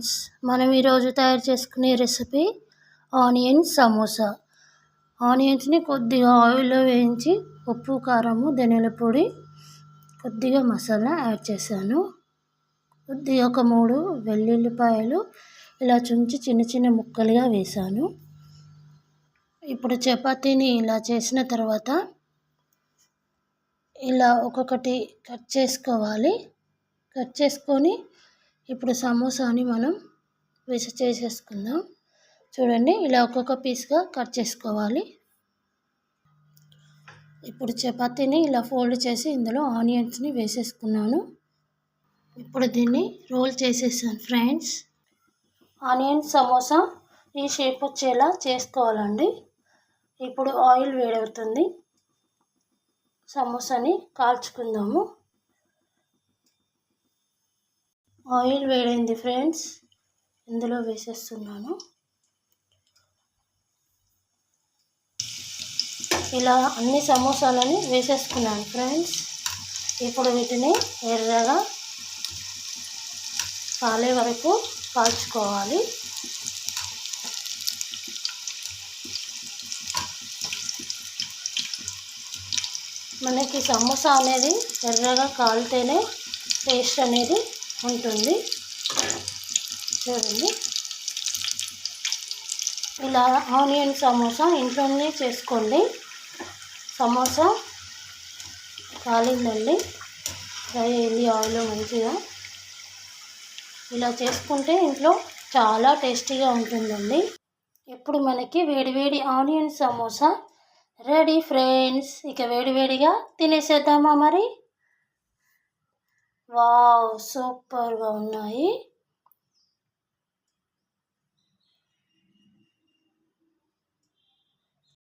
Friends, మనం ఈరోజు తయారు చేసుకునే రెసిపీ ఆనియన్ సమోసా. ఆనియన్స్ని కొద్దిగా ఆయిల్లో వేయించి ఉప్పు, కారము, ధనియాల పొడి, కొద్దిగా మసాలా యాడ్ చేశాను. కొద్దిగా ఒక 3 వెల్లుల్లిపాయలు ఇలా చుంచి చిన్న చిన్న ముక్కలుగా వేశాను. ఇప్పుడు చపాతీని ఇలా చేసిన తర్వాత ఇలా ఒక్కొక్కటి కట్ చేసుకోవాలి. కట్ చేసుకొని ఇప్పుడు సమోసాని మనం చేసేసుకుందాం. చూడండి, ఇలా ఒక్కొక్క పీస్గా కట్ చేసుకోవాలి. ఇప్పుడు చపాతీని ఇలా ఫోల్డ్ చేసి ఇందులో ఆనియన్స్ని వేసేసుకున్నాను. ఇప్పుడు దీన్ని రోల్ చేసేసాను ఫ్రెండ్స్. ఆనియన్ సమోసా ఈ షేప్ వచ్చేలా చేసుకోవాలండి. ఇప్పుడు ఆయిల్ వేడవుతుంది. సమోసాని కాల్చుకుందాము. ఆయిల్ వేడైంది ఫ్రెండ్స్, ఇందులో వేసేస్తున్నాను. ఇలా అన్ని సమోసాలని వేసేసుకున్నాను ఫ్రెండ్స్. ఇప్పుడు వీటిని ఎర్రగా కాలే వరకు కాల్చుకోవాలి. మనకి సమోసా అనేది ఎర్రగా కాలితేనే టేస్ట్ అనేది ఉంటుంది. చూడండి, ఇలా ఆనియన్ సమోసా ఇంట్లోనే చేసుకోండి. సమోసా కాలిందండి, ఫ్రై అయింది ఆయిల్లో మంచిగా. ఇలా చేసుకుంటే ఇంట్లో చాలా టేస్టీగా ఉంటుందండి. ఇప్పుడు మనకి వేడివేడి ఆనియన్ సమోసా రెడీ ఫ్రెండ్స్. ఇక వేడివేడిగా తినేసేద్దామా మరి? వావ్, సూపర్గా ఉన్నాయి.